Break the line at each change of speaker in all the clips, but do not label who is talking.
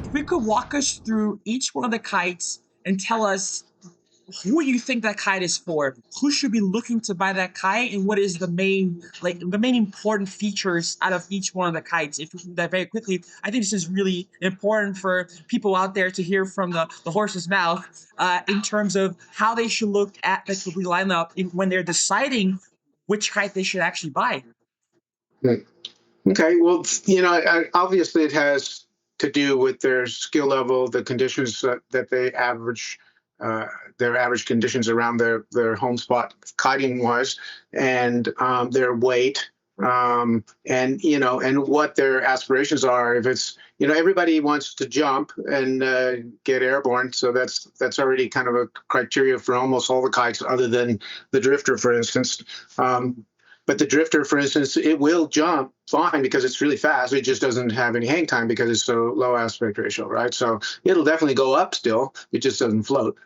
if we could walk us through each one of the kites and tell us who you think that kite is for, who should be looking to buy that kite, and what is the main important features out of each one of the kites. If we can do that very quickly, I think this is really important for people out there to hear from the horse's mouth in terms of how they should look at the complete lineup when they're deciding which kite they should actually buy.
Okay, well, obviously it has to do with their skill level, the conditions that they average, their average conditions around their home spot kiting wise, and their weight, and what their aspirations are. If it's, everybody wants to jump and get airborne, so that's already kind of a criteria for almost all the kites, other than the drifter, for instance. But the drifter, for instance, it will jump fine because it's really fast. It just doesn't have any hang time because it's so low aspect ratio, right? So it'll definitely go up still. It just doesn't float,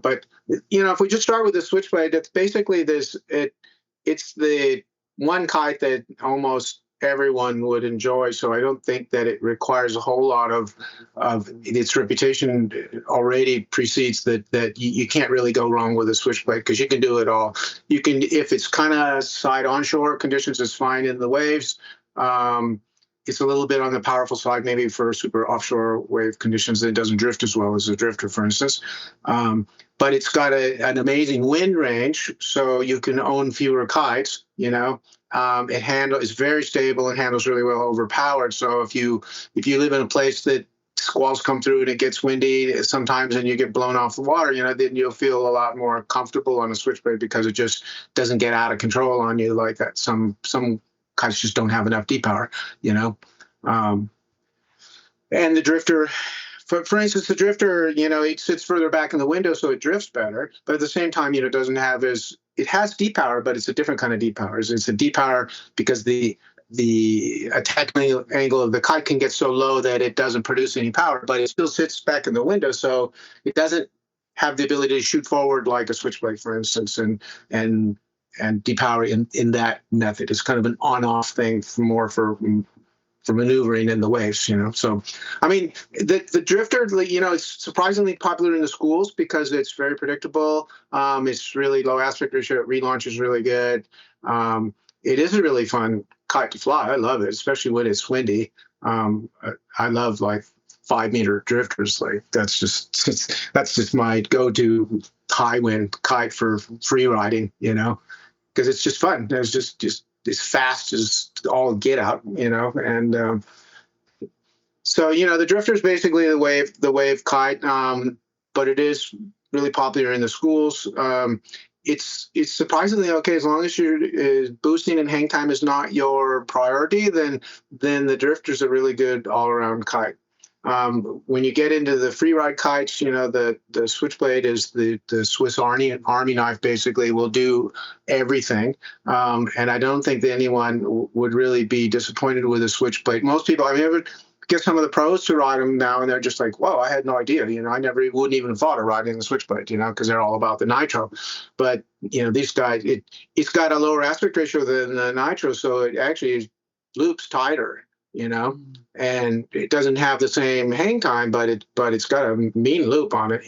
But, if we just start with the Switchblade, that's basically it's the one kite that almost everyone would enjoy. So I don't think that it requires a whole lot of its reputation already precedes that you can't really go wrong with a Switchblade because you can do it all. You can, if it's kind of side onshore conditions, it's fine in the waves. It's a little bit on the powerful side, maybe for super offshore wave conditions. It doesn't drift as well as a drifter, for instance. But it's got an amazing wind range, so you can own fewer kites, it's very stable and handles really well overpowered. So if you live in a place that squalls come through and it gets windy sometimes and you get blown off the water, then you'll feel a lot more comfortable on a Switchblade because it just doesn't get out of control on you like that. Some kites just don't have enough D-power, and the drifter, for instance, the drifter, it sits further back in the window, so it drifts better. But at the same time, it doesn't have it has D-power, but it's a different kind of D-power. It's a D-power because the attack angle of the kite can get so low that it doesn't produce any power, but it still sits back in the window, so it doesn't have the ability to shoot forward like a Switchblade, for instance, and D-power in that method. It's kind of an on-off thing for maneuvering in the waves, So, I mean, the drifter, it's surprisingly popular in the schools because it's very predictable. It's really low aspect ratio. Relaunch is really good. It is a really fun kite to fly. I love it, especially when it's windy. I love 5-meter drifters. That's just my go-to high wind kite for free riding, because it's just fun. It's just as fast as all get out, and so the drifter is basically the wave kite, but it is really popular in the schools. It's surprisingly okay as long as your boosting and hang time is not your priority. Then the drifter's a really good all around kite. When you get into the free ride kites, the Switchblade is the Swiss Army knife, basically will do everything. And I don't think that anyone would really be disappointed with a Switchblade. Most people, I ever get some of the pros to ride them now, and they're just like, whoa, I had no idea. I wouldn't even have thought of riding the Switchblade, because they're all about the Nitro. But, these guys, it's got a lower aspect ratio than the Nitro, so it actually loops tighter. And it doesn't have the same hang time, but it's got a mean loop on it,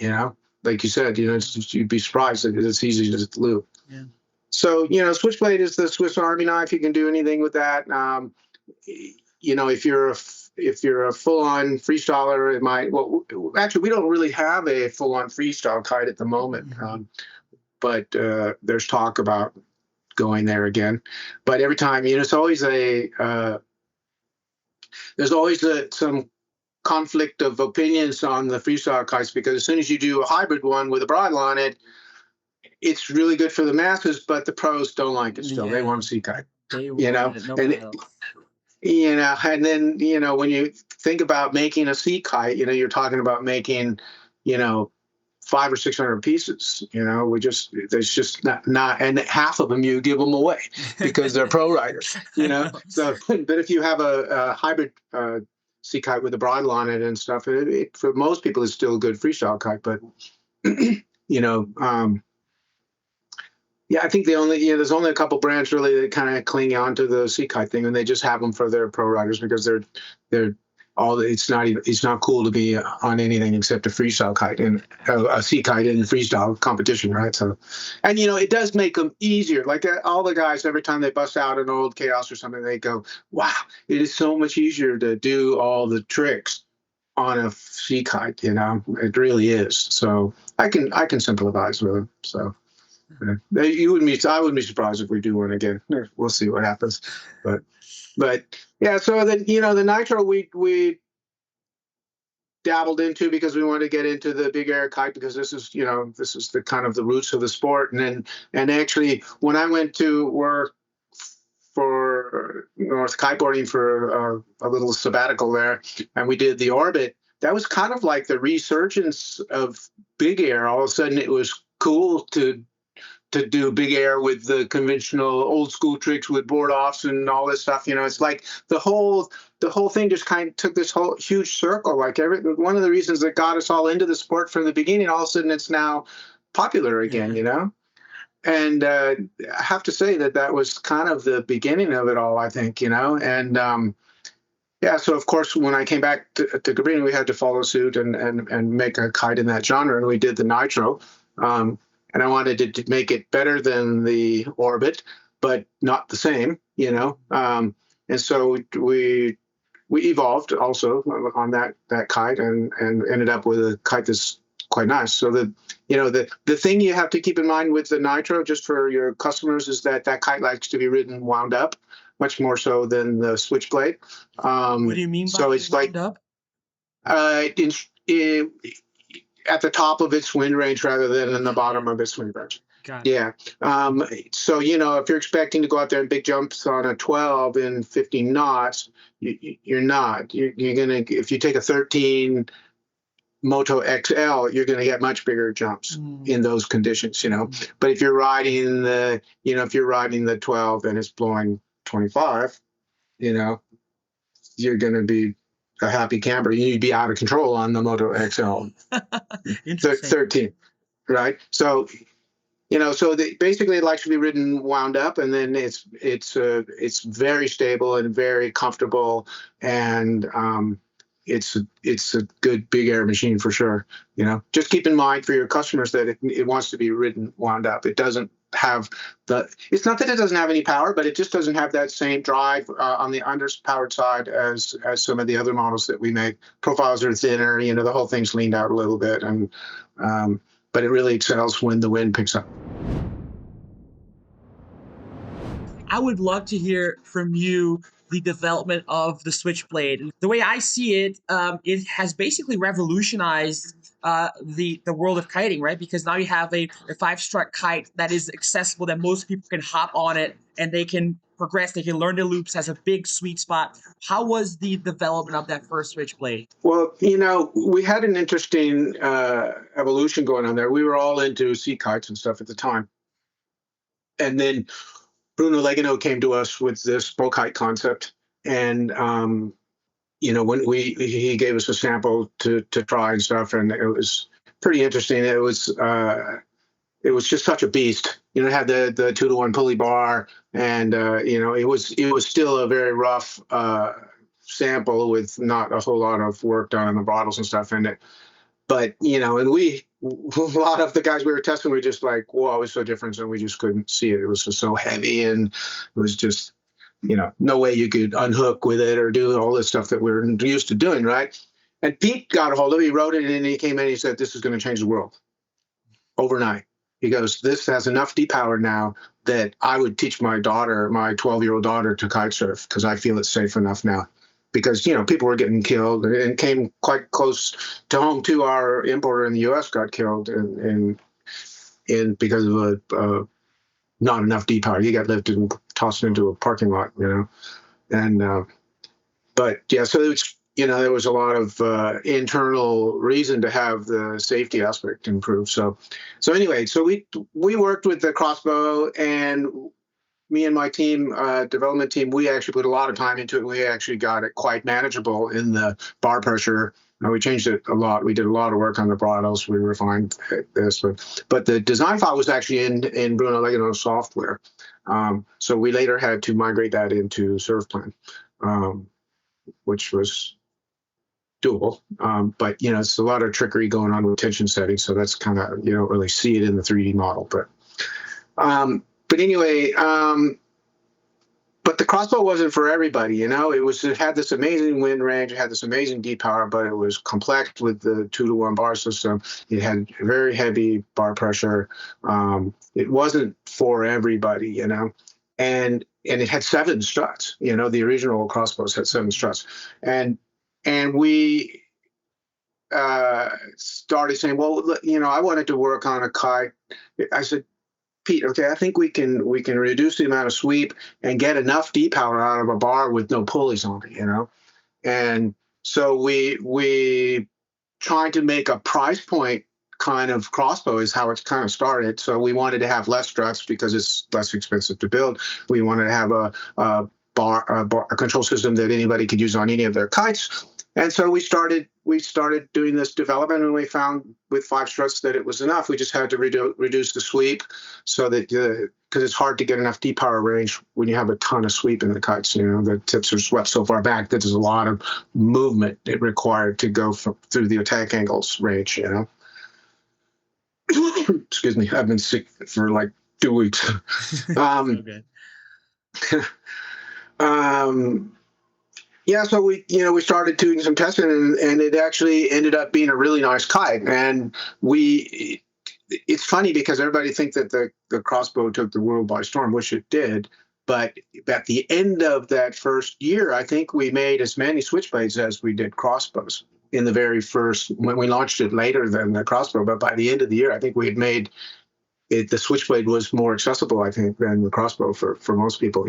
like you said, you'd be surprised that it's easy to loop.
Yeah.
So, Switchblade is the Swiss Army knife. You can do anything with that. If you're a full-on freestyler, it might, actually, we don't really have a full-on freestyle kite at the moment. But there's talk about going there again. But every time, it's always there's always some conflict of opinions on the freestyle kites, because as soon as you do a hybrid one with a bridle on it, it's really good for the masses, but the pros don't like it still. Yeah. They want to see kite, and then, when you think about making a sea kite, you're talking about making, 500 or 600 pieces, there's just not, and half of them you give them away because they're pro riders, So, but if you have a hybrid sea kite with a bridle on it and stuff, it for most people is still a good freestyle kite. But, yeah, I think there's only a couple brands really that kind of cling on to the sea kite thing, and they just have them for their pro riders because they're it's not cool to be on anything except a freestyle kite and a sea kite in freestyle competition, right? So, and it does make them easier. Like all the guys, every time they bust out an old chaos or something, they go, "Wow, it is so much easier to do all the tricks on a sea kite." It really is. So I can sympathize with them. So. I wouldn't be surprised if we do one again. We'll see what happens, but yeah. So then the Nitro we dabbled into because we wanted to get into the big air kite because this is the kind of the roots of the sport. And actually when I went to work for North Kiteboarding for a little sabbatical there, and we did the orbit. That was kind of like the resurgence of big air. All of a sudden, it was cool to do big air with the conventional old school tricks with board offs and all this stuff. It's like the whole thing just kind of took this whole huge circle. Like one of the reasons that got us all into the sport from the beginning, all of a sudden it's now popular again, And I have to say that was kind of the beginning of it all, I think, and yeah, so of course, when I came back to Cabrinha, we had to follow suit and make a kite in that genre, and we did the Nitro. And I wanted to make it better than the Orbit, but not the same, And so we evolved also on that kite and ended up with a kite that's quite nice. So the thing you have to keep in mind with the Nitro, just for your customers, is that kite likes to be ridden wound up, much more so than the Switchblade.
What do you mean by
it's
wound
like
up?
At the top of its wind range rather than in the bottom of its wind range.
Got it.
Yeah. So if you're expecting to go out there and big jumps on a 12 in 50 knots, you're not. You're gonna, if you take a 13 Moto XL, you're gonna get much bigger jumps in those conditions. But if you're riding the 12 and it's blowing 25, you're gonna be a happy camper. You'd be out of control on the Moto XL 13, right? So basically it likes to be ridden wound up, and then it's very stable and very comfortable, and it's a good big air machine for sure. Just keep in mind for your customers that it wants to be ridden wound up. It doesn't have it's not that it doesn't have any power, but it just doesn't have that same drive on the underpowered side as some of the other models that we make. Profiles are thinner, the whole thing's leaned out a little bit, and but it really excels when the wind picks up.
I would love to hear from you the development of the Switchblade. The way I see it, it has basically revolutionized the world of kiting, right? Because now you have a five-strut kite that is accessible, that most people can hop on it and they can progress, they can learn the loops, has a big sweet spot. How was the development of that first Switchblade?
Well, we had an interesting evolution going on there. We were all into sea kites and stuff at the time. And then Bruno Legano came to us with this MACkite concept, and when he gave us a sample to try and stuff, and it was pretty interesting. It was just such a beast. It had the 2-to-1 pulley bar, and it was still a very rough sample with not a whole lot of work done on the bottles and stuff in it. But and a lot of the guys we were testing were just like, whoa, it was so different, and we just couldn't see it. It was just so heavy, and it was just, no way you could unhook with it or do all this stuff that we're used to doing, right? And Pete got a hold of it, he wrote it, and he came in and he said, this is going to change the world overnight. He goes, this has enough depower now that I would teach my 12-year-old daughter to kite surf because I feel it's safe enough now. Because people were getting killed, and it came quite close to home too. Our importer in the U.S. got killed in because of not enough depower. He got lifted and tossed into a parking lot, And but yeah, so it's there was a lot of internal reason to have the safety aspect improved. So anyway, so we worked with the Crossbow, and me and my team, development team, we actually put a lot of time into it. We actually got it quite manageable in the bar pressure. We changed it a lot. We did a lot of work on the bridles. We refined this, but the design file was actually in Bruno Legano's software. So we later had to migrate that into SurfPlan, which was doable. But it's a lot of trickery going on with tension settings, so that's kind of you don't really see it in the 3D model. But anyway, but the Crossbow wasn't for everybody. It had this amazing wind range, it had this amazing deep power, but it was complex with the 2-to-1 bar system. It had very heavy bar pressure. It wasn't for everybody, and it had 7 struts. The original Crossbows had 7 struts, and we started saying, well, I wanted to work on a kite. I said, Pete, okay, I think we can reduce the amount of sweep and get enough deep power out of a bar with no pulleys on it, And so we tried to make a price point kind of Crossbow is how it's kind of started. So we wanted to have less struts because it's less expensive to build. We wanted to have a control system that anybody could use on any of their kites. And so we started doing this development, and we found with 5 struts that it was enough. We just had to reduce the sweep so that because it's hard to get enough deep power range when you have a ton of sweep in the kites. The tips are swept so far back that there's a lot of movement it required to go through the attack angles range. Excuse me, I've been sick for like 2 weeks.
Okay.
Yeah, so we started doing some testing, and it actually ended up being a really nice kite. And it's funny because everybody thinks that the Crossbow took the world by storm, which it did. But at the end of that first year, I think we made as many Switchblades as we did Crossbows in the very first, when we launched it later than the Crossbow. But by the end of the year, I think we had made it, the Switchblade was more accessible, I think, than the Crossbow for most people,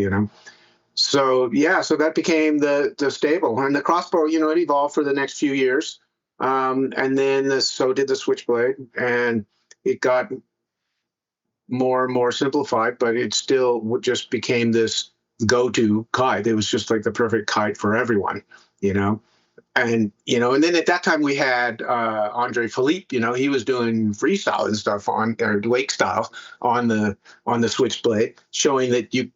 So so that became the stable, and the Crossbow, it evolved for the next few years, and then so did the Switchblade, and it got more and more simplified, but it still just became this go-to kite. It was just like the perfect kite for everyone, And then at that time we had Andre Philippe. He was doing freestyle and stuff or wake style on the Switchblade, showing that you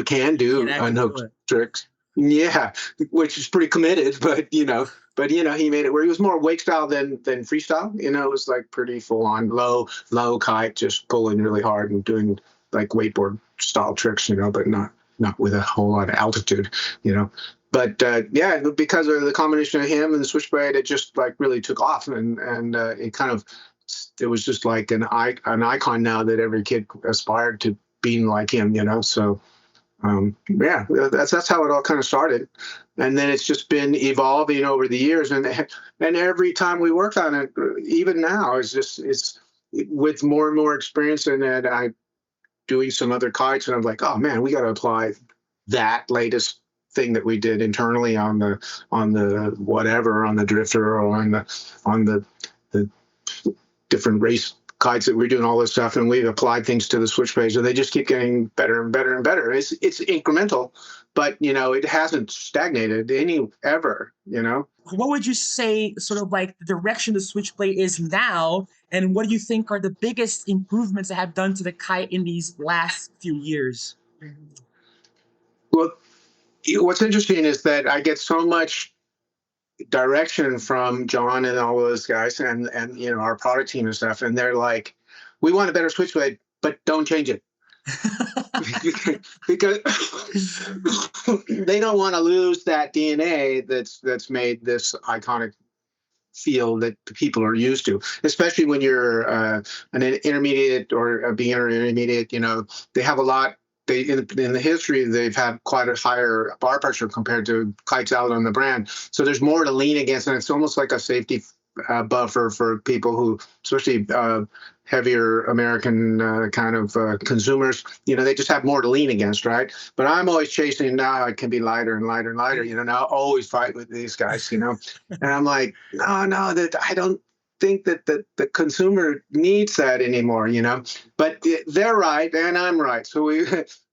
can do unhooked tricks. Yeah, which is pretty committed, but he made it where he was more wake style than freestyle. It was like pretty full on low kite, just pulling really hard and doing like wakeboard style tricks, but not with a whole lot of altitude, But because of the combination of him and the Switchblade, it just like really took off, and it was just like an icon now that every kid aspired to being like him, So that's how it all kind of started, and then it's just been evolving over the years, and every time we work on it, even now, it's with more and more experience, and then I doing some other kites, and I'm like, oh man, we got to apply that latest thing that we did internally on the drifter or on the different race kites that we're doing all this stuff, and we've applied things to the Switchblades, and they just keep getting better and better and better. It's incremental, but it hasn't stagnated ever.
What would you say sort of like the direction the Switchblade is now, and what do you think are the biggest improvements that have done to the kite in these last few years?
Well, what's interesting is that I get so much direction from John and all those guys and our product team and stuff, and they're like, we want a better Switchblade, but don't change it. Because they don't want to lose that DNA that's made this iconic feel that people are used to, especially when you're an intermediate or a beginner intermediate. They have a lot. In the history, they've had quite a higher bar pressure compared to kites out on the brand. So there's more to lean against, and it's almost like a safety buffer for people who, especially heavier American kind of consumers. They just have more to lean against, right? But I'm always chasing, now it can be lighter and lighter and lighter. Now I always fight with these guys, and I'm like, no, that I don't think that the consumer needs that anymore, but they're right and I'm right, so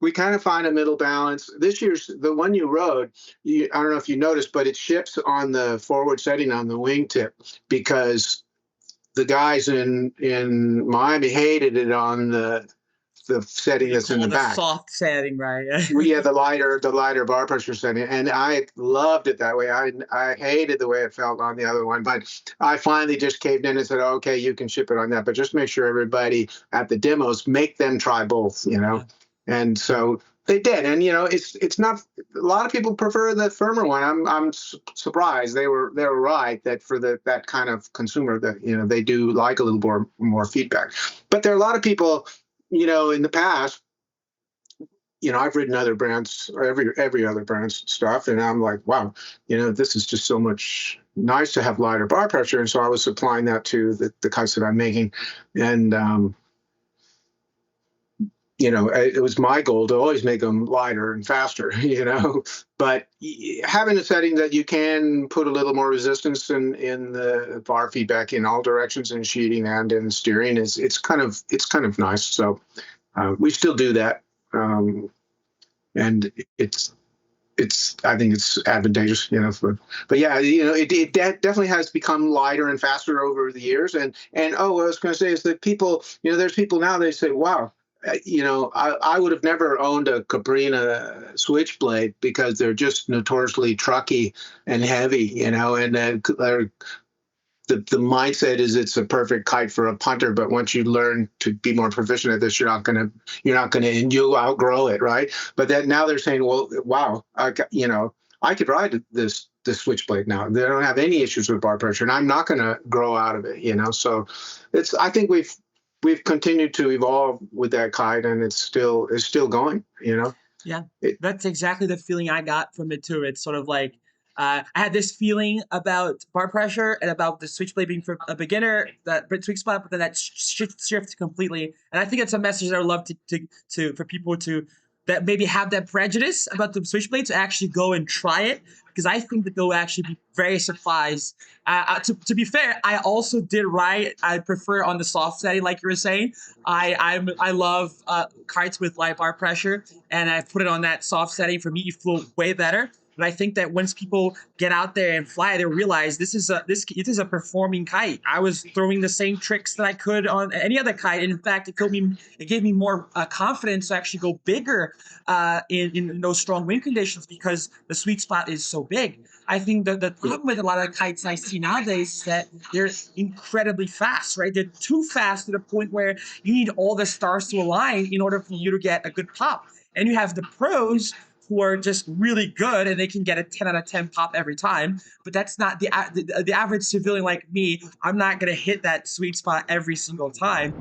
we kind of find a middle balance. This year's the one you rode, I don't know if you noticed, but it ships on the forward setting on the wingtip, because the guys in Miami hated it on the the setting that's in the back.
Soft setting, right?
Yeah, the lighter bar pressure setting, and I loved it that way. I hated the way it felt on the other one, but I finally just caved in and said, okay, you can ship it on that, but just make sure everybody at the demos, make them try both, and so they did. And it's not, a lot of people prefer the firmer one. I'm surprised they were right that for that kind of consumer that they do like a little more feedback. But there are a lot of people in the past, I've ridden other brands, or every other brand's stuff, and I'm like, wow, this is just so much nice to have lighter bar pressure. And so I was supplying that to the kites that I'm making, and it was my goal to always make them lighter and faster, but having a setting that you can put a little more resistance in the bar feedback in all directions, in sheeting and in steering, it's kind of nice. So we still do that. And I think it's advantageous, but yeah, it definitely has become lighter and faster over the years. And what I was going to say is that people, there's people now, they say, wow, I would have never owned a Cabrinha Switchblade because they're just notoriously trucky and heavy, and the mindset is it's a perfect kite for a punter, but once you learn to be more proficient at this, you'll outgrow it, right? But then now they're saying, well, wow, I could ride this Switchblade now. They don't have any issues with bar pressure, and I'm not going to grow out of it, So I think we've continued to evolve with that kite, and it's still going,
Yeah, that's exactly the feeling I got from it too. It's sort of like, I had this feeling about bar pressure and about the Switchblade being for a beginner, that sweet spot, but then that shift completely. And I think it's a message that I would love to for people to that maybe have that prejudice about the Switchblade to actually go and try it, because I think that they'll actually be very surprised. To be fair, I also did ride. I prefer on the soft setting, like you were saying. I love kites with light bar pressure, and I put it on that soft setting. For me, you feel way better. But I think that once people get out there and fly, they realize this is a performing kite. I was throwing the same tricks that I could on any other kite. And in fact, it gave me more confidence to actually go bigger in those strong wind conditions, because the sweet spot is so big. I think that the problem with a lot of kites I see nowadays is that they're incredibly fast, right? They're too fast to the point where you need all the stars to align in order for you to get a good pop. And you have the pros who are just really good and they can get a 10 out of 10 pop every time. But that's not the average civilian like me. I'm not going to hit that sweet spot every single time.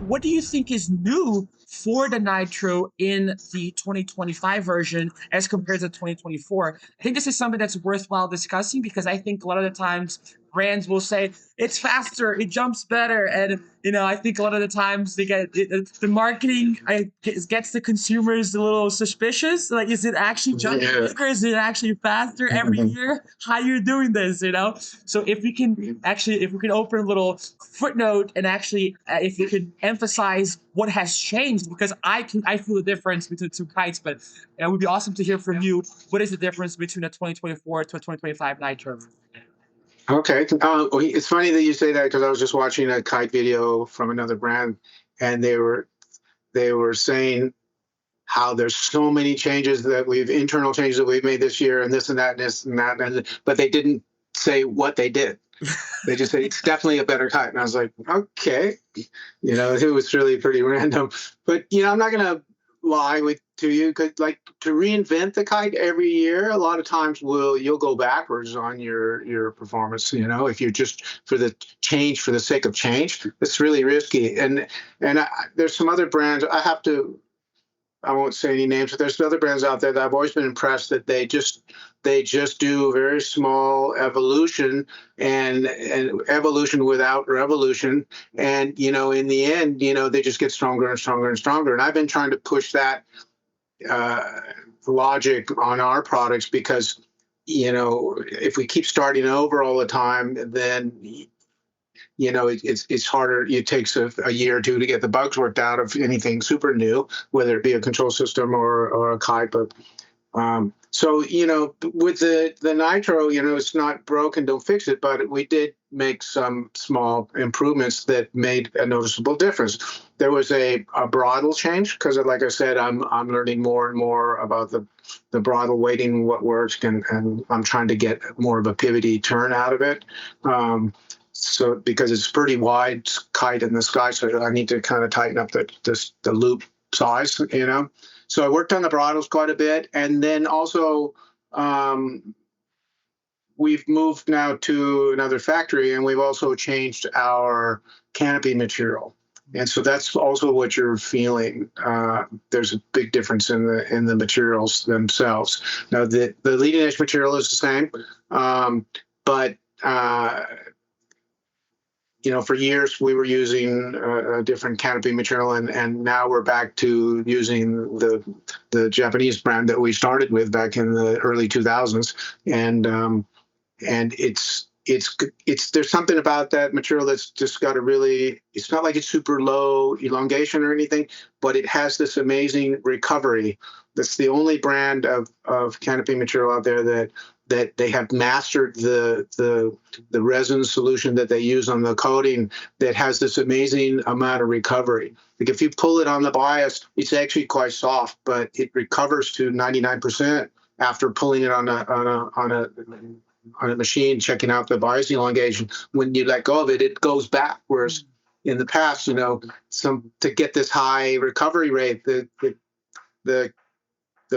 What do you think is new for the Nitro in the 2025 version as compared to 2024? I think this is something that's worthwhile discussing, because I think a lot of the times brands will say it's faster, it jumps better, and I think a lot of the times they get the marketing gets the consumers a little suspicious. Like, is it actually jumping quicker? Is it actually faster every year? How you're doing this? So if we can open a little footnote and actually if we could emphasize what has changed, because I feel the difference between the two kites, but it would be awesome to hear from you. What is the difference between a 2024 to a 2025 Nitro?
Okay. It's funny that you say that, because I was just watching a kite video from another brand, and they were saying how there's so many internal changes that we've made this year, and this and that and this and that, but they didn't say what they did. They just said it's definitely a better kite, and I was like, okay, it was really pretty random. But I'm not gonna lie to you, because like, to reinvent the kite every year, a lot of times you'll go backwards on your performance. If you're just for the change for the sake of change, it's really risky. And there's some other brands. I won't say any names, but there's other brands out there that I've always been impressed that they just do very small evolution and evolution without revolution. And, in the end, they just get stronger and stronger and stronger. And I've been trying to push that logic on our products, because, if we keep starting over all the time, then it's harder. It takes a year or two to get the bugs worked out of anything super new, whether it be a control system or a kite. But So, you know, with the Nitro, you know, it's not broken, don't fix it, but we did make some small improvements that made a noticeable difference. There was a bridle change because, like I said, I'm learning more and more about the bridle weighting, what works, and I'm trying to get more of a pivoty turn out of it. So because it's pretty wide kite in the sky, so I need to kind of tighten up the loop size, you know. So I worked on the bridles quite a bit, and then also we've moved now to another factory, and we've also changed our canopy material. And so that's also what you're feeling. There's a big difference in the materials themselves. Now the leading edge material is the same, but you know, for years we were using a different canopy material, and now we're back to using the Japanese brand that we started with back in the early 2000s, and it's there's something about that material that's just got a really, it's not like it's super low elongation or anything, but it has this amazing recovery. That's the only brand of canopy material out there that they have mastered the resin solution that they use on the coating that has this amazing amount of recovery. Like if you pull it on the bias, it's actually quite soft, but it recovers to 99% after pulling it on a machine, checking out the bias elongation. When you let go of it, it goes back. Whereas in the past, you know, to get this high recovery rate, the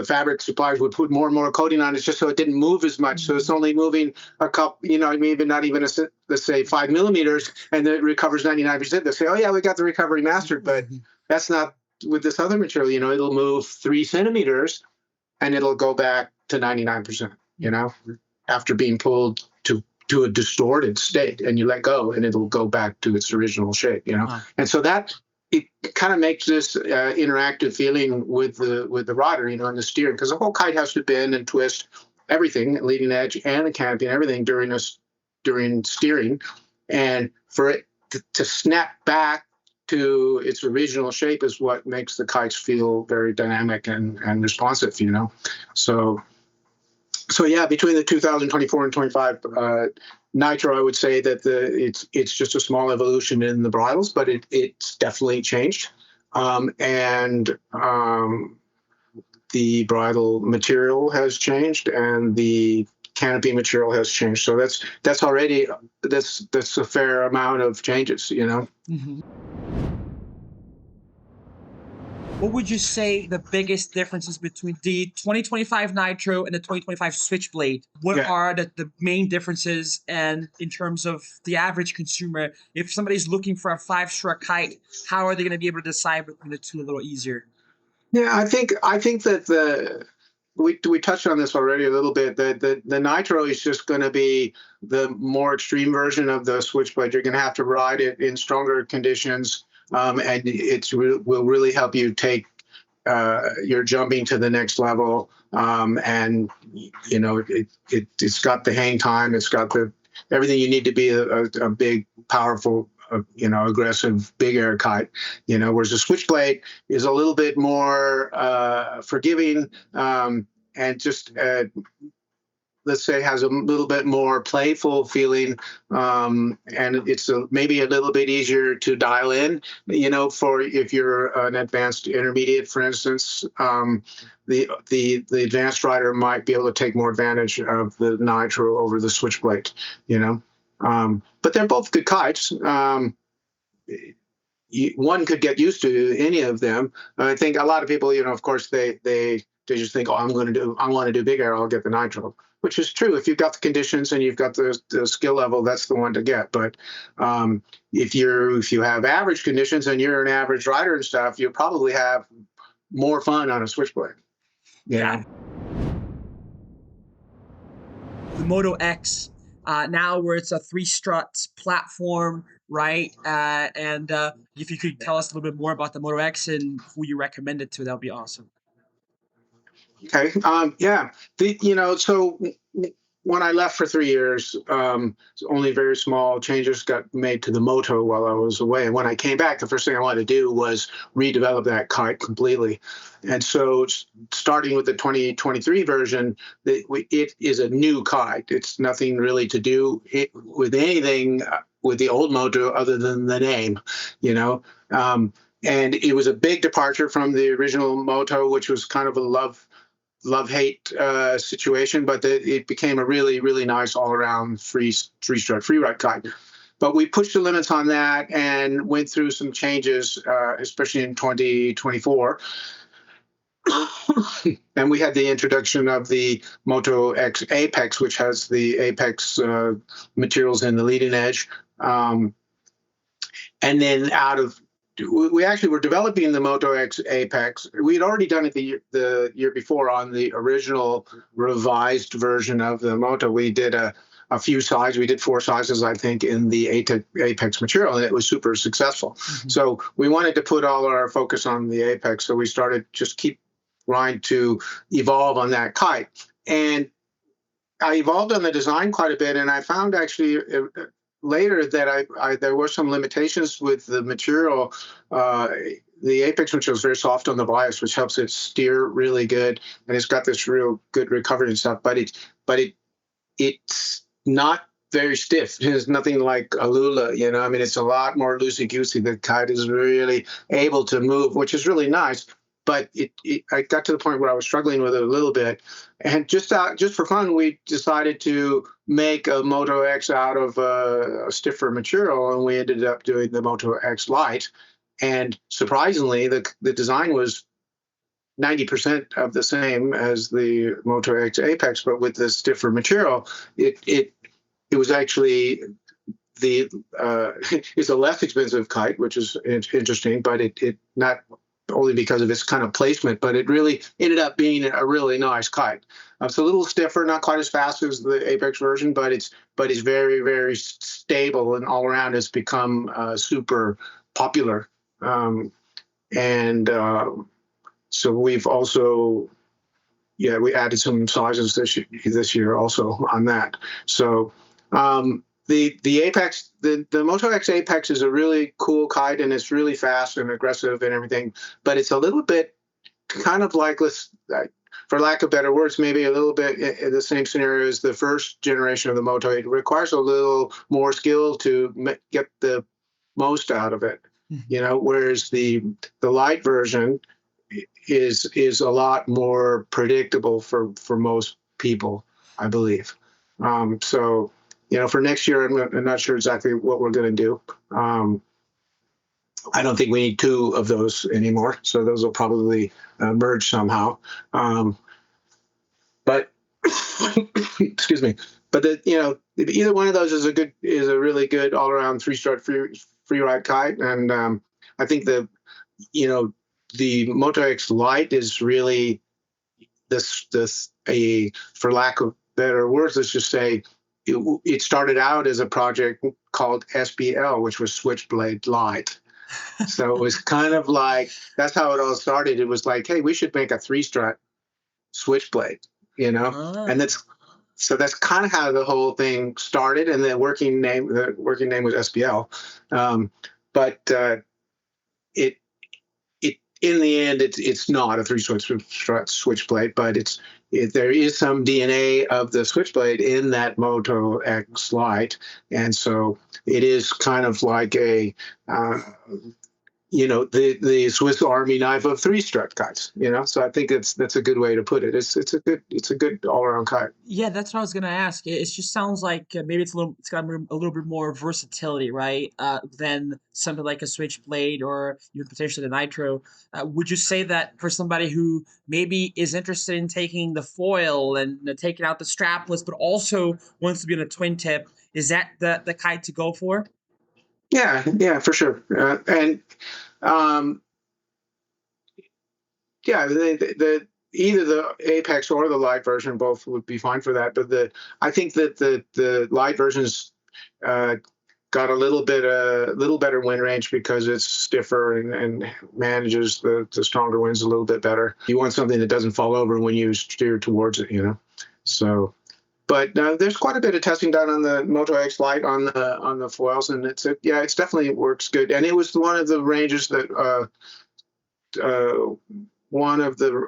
fabric suppliers would put more and more coating on it just so it didn't move as much. So it's only moving a couple, you know, maybe not even, let's say 5 millimeters, and then it recovers 99%. They'll say, oh yeah, we got the recovery mastered, but that's not with this other material. You know, it'll move 3 centimeters and it'll go back to 99%, you know, after being pulled to a distorted state, and you let go and it'll go back to its original shape, you know. And so that, it kind of makes this interactive feeling with the rider, you know, and the steering, because the whole kite has to bend and twist, everything, leading edge and the canopy and everything during steering, and for it to snap back to its original shape is what makes the kites feel very dynamic and responsive, you know. So yeah, between the 2024 and 25 Nitro, I would say that it's just a small evolution in the bridles, but it's definitely changed, and the bridle material has changed, and the canopy material has changed. So that's already that's a fair amount of changes, you know.
Mm-hmm. What would you say the biggest differences between the 2025 Nitro and the 2025 Switchblade? What are the main differences, and in terms of the average consumer, if somebody's looking for a 5-strut kite, how are they going to be able to decide between the two a little easier?
Yeah, I think that we touched on this already a little bit. The Nitro is just going to be the more extreme version of the Switchblade. You're going to have to ride it in stronger conditions. And will really help you take your jumping to the next level. And you know, it's got the hang time, it's got everything you need to be a big, powerful, you know, aggressive big air kite. You know, whereas the Switchblade is a little bit more forgiving, and just let's say has a little bit more playful feeling, and it's maybe a little bit easier to dial in, you know, for if you're an advanced intermediate, for instance. The advanced rider might be able to take more advantage of the Nitro over the Switchblade, you know. But they're both good kites. One could get used to any of them. I think a lot of people, you know, of course, they just think, oh, I want to do big air, I'll get the Nitro, which is true. If you've got the conditions and you've got the skill level, that's the one to get. But if you have average conditions and you're an average rider and stuff, you'll probably have more fun on a Switchblade. Yeah.
The Moto X, now where it's a 3-strut platform, right? And if you could tell us a little bit more about the Moto X and who you recommend it to, that would be awesome.
Okay. Yeah. You know, so when I left for 3 years, only very small changes got made to the Moto while I was away. And when I came back, the first thing I wanted to do was redevelop that kite completely. And so, starting with the 2023 version, it is a new kite. It's nothing really to do with anything with the old Moto other than the name, you know. And it was a big departure from the original Moto, which was kind of a love-hate situation, but it became a really, really nice all-around three-strut freeride kite. But we pushed the limits on that and went through some changes, especially in 2024. And we had the introduction of the Moto X Apex, which has the Apex materials in the leading edge. And then we actually were developing the Moto X Apex. We had already done it the year before on the original revised version of the Moto. We did a few sizes. We did 4 sizes, I think, in the Apex material, and it was super successful. Mm-hmm. So we wanted to put all our focus on the Apex. So we started trying to evolve on that kite. And I evolved on the design quite a bit, and I found actually later that there were some limitations with the material. The Apex material is very soft on the bias, which helps it steer really good, and it's got this real good recovery and stuff. But it's not very stiff. It's nothing like a Lula, you know. I mean, it's a lot more loosey goosey. The kite is really able to move, which is really nice. But I got to the point where I was struggling with it a little bit, and just for fun, we decided to make a Moto X out of a stiffer material, and we ended up doing the Moto X Lite. And surprisingly, the design was 90% of the same as the Moto X Apex, but with the stiffer material, it was actually it's a less expensive kite, which is interesting, but it not only because of its kind of placement, but it really ended up being a really nice kite. It's a little stiffer, not quite as fast as the Apex version, but it's very, very stable, and all around it's become super popular. So we've also, we added some sizes this year also on that. So the Apex, the Moto X Apex is a really cool kite, and it's really fast and aggressive and everything, but it's a little bit kind of like, for lack of better words, maybe a little bit in the same scenario as the first generation of the Moto. It requires a little more skill to get the most out of it, you know, whereas the light version is a lot more predictable for most people, I believe. So, you know, for next year, I'm not sure exactly what we're going to do. I don't think we need 2 of those anymore, so those will probably merge somehow. But excuse me. But either one of those is a really good all-around three-strut freeride kite, and I think the Moto X Lite is really for lack of better words, let's just say, it started out as a project called SBL, which was Switchblade Lite. So it was kind of like, that's how it all started. It was like, hey, we should make a 3-strut Switchblade, you know? Oh. And that's kind of how the whole thing started. And the working name was SBL. But in the end, it's not a 3-strut Switchblade, but there is some DNA of the Switchblade in that Moto X Lite, and so it is kind of like the Swiss Army knife of 3-strut kites. You know, so I think that's a good way to put it. It's a good all around kite.
Yeah, that's what I was gonna ask. It just sounds like maybe it's got a little bit more versatility, right? Than something like a Switchblade or even potentially the Nitro. Would you say that for somebody who maybe is interested in taking the foil and taking out the strapless, but also wants to be on a twin tip, is that the kite to go for?
Yeah, for sure. Either the Apex or the Lite version, both would be fine for that. But I think that the Lite version's got a little better wind range because it's stiffer and manages the stronger winds a little bit better. You want something that doesn't fall over when you steer towards it, you know. So But there's quite a bit of testing done on the Moto X Lite on the foils, and it's definitely works good. And it was one of the ranges that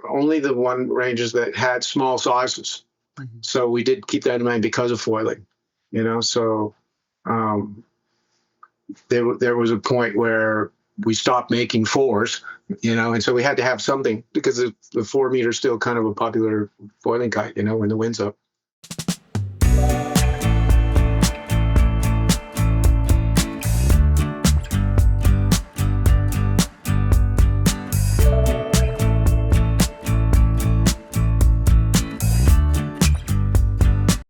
only the one ranges that had small sizes.
Mhm.
So we did keep that in mind because of foiling, So there was a point where we stopped making fours, and so we had to have something because the 4 meter is still kind of a popular foiling kite, when the wind's up.